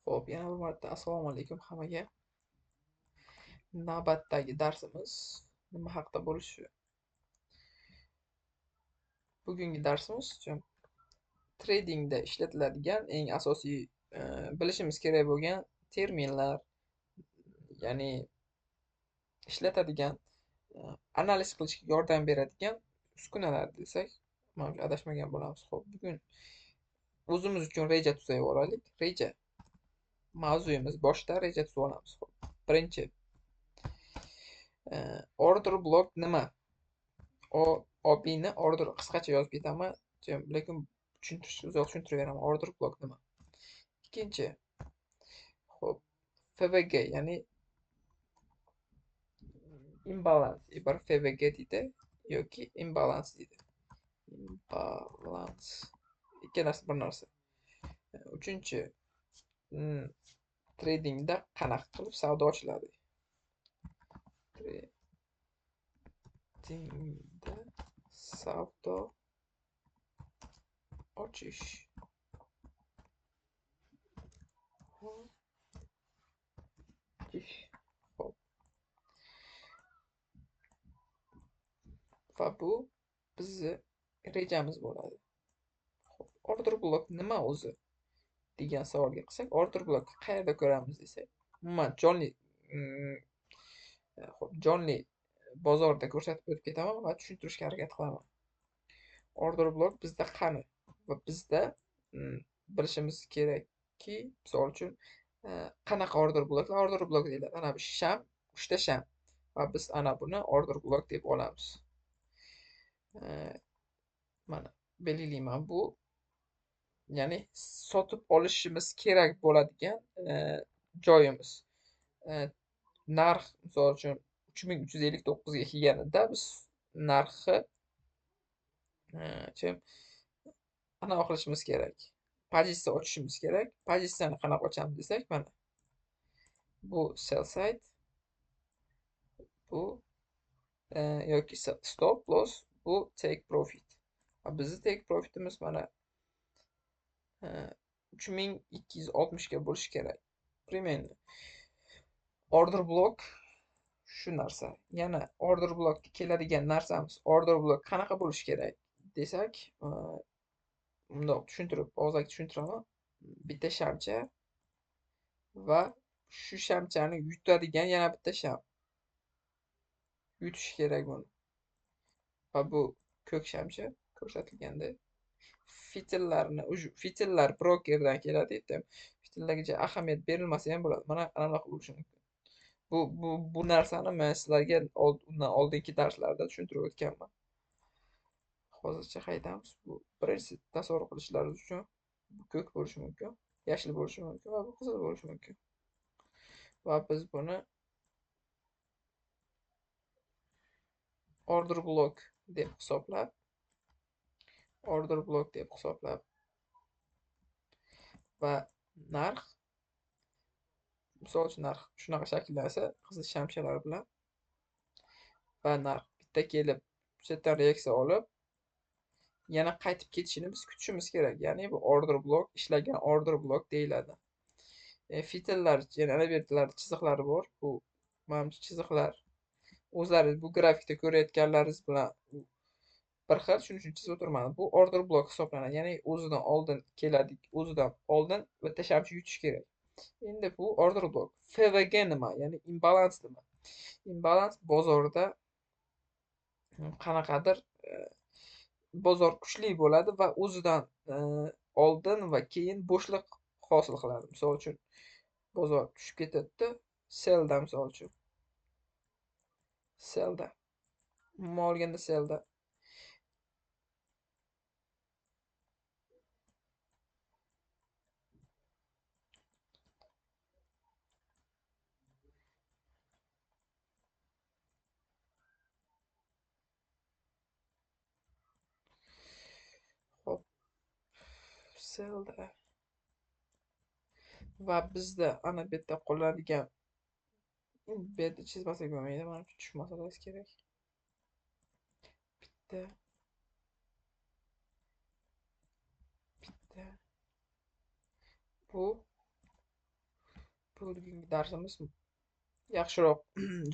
Xo'p, yana bir marta assalomu alaykum hammaga. Navbatdagi darsimiz nima haqida bo'lishi? Bugungi darsimiz tradingda ishlatiladigan eng asosiy bilishimiz kerak bo'lgan terminlar, ya'ni ishlatadigan, analiz qilishga yordam beradigan uskunalar desak, manimcha adashmagan bo'lamiz. Xo'p, bugun o'zimiz uchun reja tuzib olaylik. Reja. Mavzuyimiz boshida reja tuzib olamiz. Xo'p, birinchi order block nima? OBni order qisqacha yozib ketaman, lekin uzoq tushuntiraveramiz. Order block nima? Ikkinchi, xo'p, FVG, ya'ni imbalance, bir FVG deydi yoki imbalance deydi. Imbalance ikkalasi bir narsa. Uchinchi, tradingda qanaqa qilib savdo ochiladi? Tradingda savdo ochish. Xo'p. Va bu bizni rejamiz bo'ladi. Xo'p, order block nima o'zi degan savolga qilsak, order block qayerda ko'ramiz desak, umuman jonli bozorda ko'rsatib o'tib ketaman va tushuntirishga harakat qilaman. Order block bizda qani? Va bizda bilishimiz kerakki, misol uchun qanaqa order blocklar order block deyiladi. Ana bu sham, uchta sham va biz ana buni order block deb olamiz. Mana belgilayman, bu ya'ni sotib olishimiz kerak bo'ladigan joyimiz. Narx misol uchun 3359 ga kelganida biz narxi anaqa qilishimiz kerak. Pozitsiya ochishimiz kerak. Pozitsiyani qanaqa ochamiz desak, mana bu sell side, bu yoki stop loss, bu take profit. Bizni take profitimiz mana 3260 ga bo'lishi kerak. Примерно. Order block shu narsa. Yana order blockga keladigan narsamiz, order block qanaqa bo'lishi kerak desak, bundoq tushuntirib, og'zaki tushuntiraman. Bitta shamcha va shu shamchani yutadigan yana bitta sham. Yutish kerak buni. Va bu ko'k shamcha ko'rsatilganda fitillar brokerdan keladi. Fitillarga ahamiyat berilmasa ham bo'ladi. Mana anaqa bo'lishi mumkin. Bu narsani men sizlarga undan oldingi darslarda tushuntirib o'tganman. Hozircha haydamiz. Bu birinchi tasavvur qilishlaringiz uchun bu ko'k bo'lishi mumkin, yashil bo'lishi mumkin va bu qizil bo'lishi mumkin. Va biz buni order block deb hisoblab, va narx, misol uchun narx shunaqa shakllansa, qizil shamchalar bilan, va narx bitta kelib shu yerdan reaksiya olib yana qaytib ketishini biz kutishimiz kerak. Ya'ni bu order block, ishlagan order block deyiladi. Fitillar, yana ana bu yerda chiziqlari bor. Bu manimcha chiziqlar o'zlaringiz bu grafikda ko'rayotganlaringiz bilan bir xil, shuning uchun chizib o'tirman. Bu order block hisoblanadi. Ya'ni o'zidan oldin keladi, o'zidan oldin bitta shamcha yutish kerak. Endi bu order block. FVG nima? Ya'ni imbalans nima? Imbalans bozorda qanaqadir bozor kuchli bo'ladi va o'zidan oldin va keyin bo'shliq hosil qiladi. Misol uchun bozor tushib ketadi, sellda, misol uchun sellda, umuman olganda sellda hop, sellda va bizda ana bu yerda qo'llanadigan, bu yerda chizmasak bo'lmaydi, manimcha tushunmasangiz kerak. Bitta bu bugungi darsimiz yaxshiroq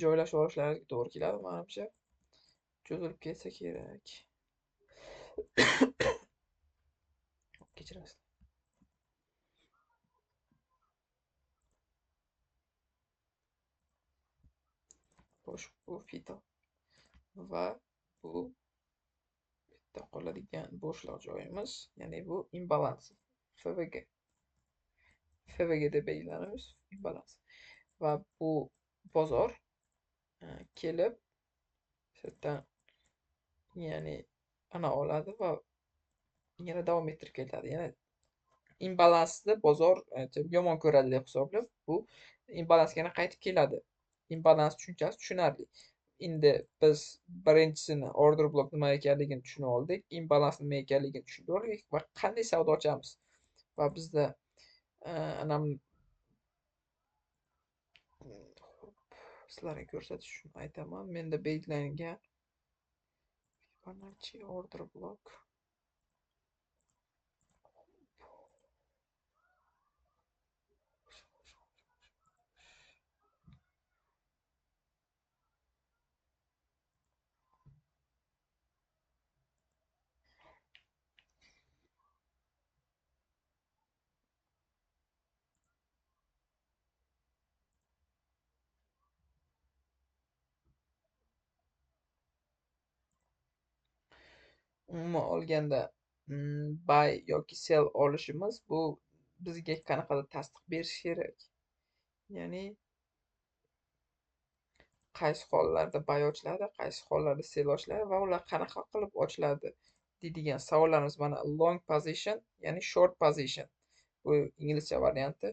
joylashib olishlaringizga to'g'ri keladi, menimcha. Cho'zilib ketsa kerak. Kechirasiz. Xo'sh, bu fito va bu bitta qoladigan bo'shliq joyimiz, ya'ni bu imbalans. FVG. FVG deb belgilanamiz, imbalans. Va bu bozor kelib shu yerdan, ya'ni ana oladi va yana davom ettirib ketadi. Yana imbalansni bozor yomon ko'radi deb hisoblab, bu imbalansga yana qaytib keladi. Imbalans tushunchasi tushunarli. Endi biz birinchisini order block nima ekanligini tushunib oldik, imbalans nima ekanligini tushunib oldik va qanday savdo ochamiz. Va bizda ana sizlarga ko'rsatish uchun aytaman. Menda belgilangan Fibonacci order block umuman olganda buy yoki sell olishimiz bu bizga qanaqadir tasdiq berishi kerak. Ya'ni qaysi hollarda buy ochiladi, qaysi hollarda sell ochiladi va ular qanaqa qilib ochiladi deydigan savollarimiz mana long position, ya'ni short position. Bu inglizcha varianti.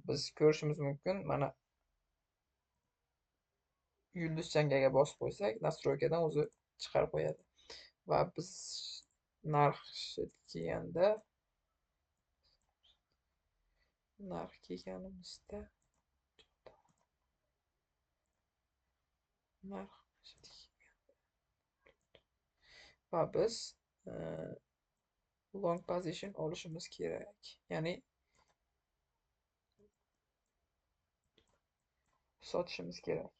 Biz ko'rishimiz mumkin. Mana yulduzchangaga bosib qo'ysak, nastroykadan o'zi chiqarib qo'yadi. Va biz narx kelganda narx kelganimizda narx va biz long position olishimiz kerak. Ya'ni sotishimiz kerak.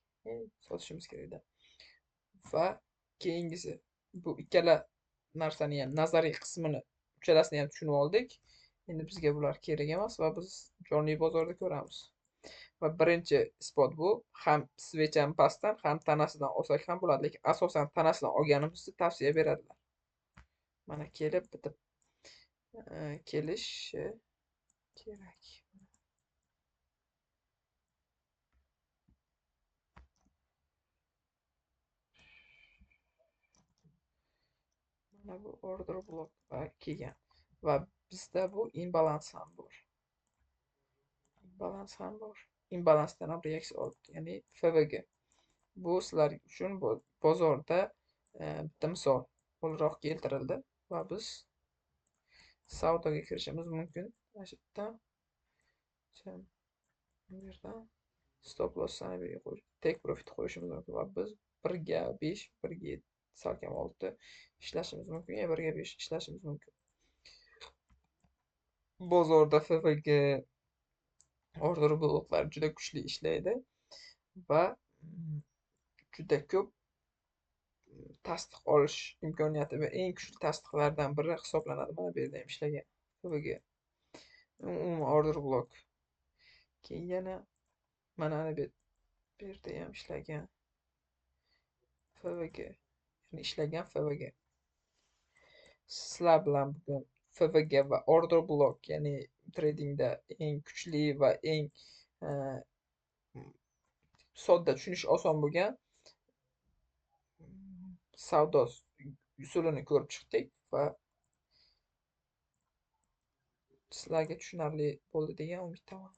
Sotishimiz kerakda. Va keyingisi bu ikkala narsani ham nazariy qismini uchalasini ham tushunib oldik. Endi bizga bular kerak emas va biz jonli bozorda ko'ramiz. Va birinchi isbot bu, ham svechani pastdan, ham tanasidan olsak ham bo'ladi, lekin asosan tanasidan olganimizni tavsiya beradilar. Mana kelib bitib kelishi kerak. Mana bu order block kelgan va bizda bu imbalans ham bor. Imbalans ham bor. Imbalansdan ham reaksiya olibdi, ya'ni FVG. Bu sizlar uchun bozorda bitta misol o'laroq keltirildi va biz savdoga kirishimiz mumkin. Mana shu yerdan stop loss sanab take profit qo'yishimiz mumkin va biz 1 ga 5, 1 ga 7, salkam 6 ishlashimiz mumkin, ya 1 ga 5 ishlashimiz mumkin. Bozorda FVG order bloklari juda kuchli ishlaydi va juda ko'p tasdiq olish imkoniyati va eng kuchli tasdiqlardan biri hisoblanadi. Mana bu yerda ham ishlagan FVG umuman order block. Keyin yana mana bu yerda ham ishlagan FVG, ya'ni ishlagan FVG. Sizlar bilan bugun FVG va order block, ya'ni tradingda eng kuchli va eng sodda tushunish oson bo'lgan savdo usulini ko'rib chiqdik va sizlarga tushunarli bo'ldi degan umiddaman.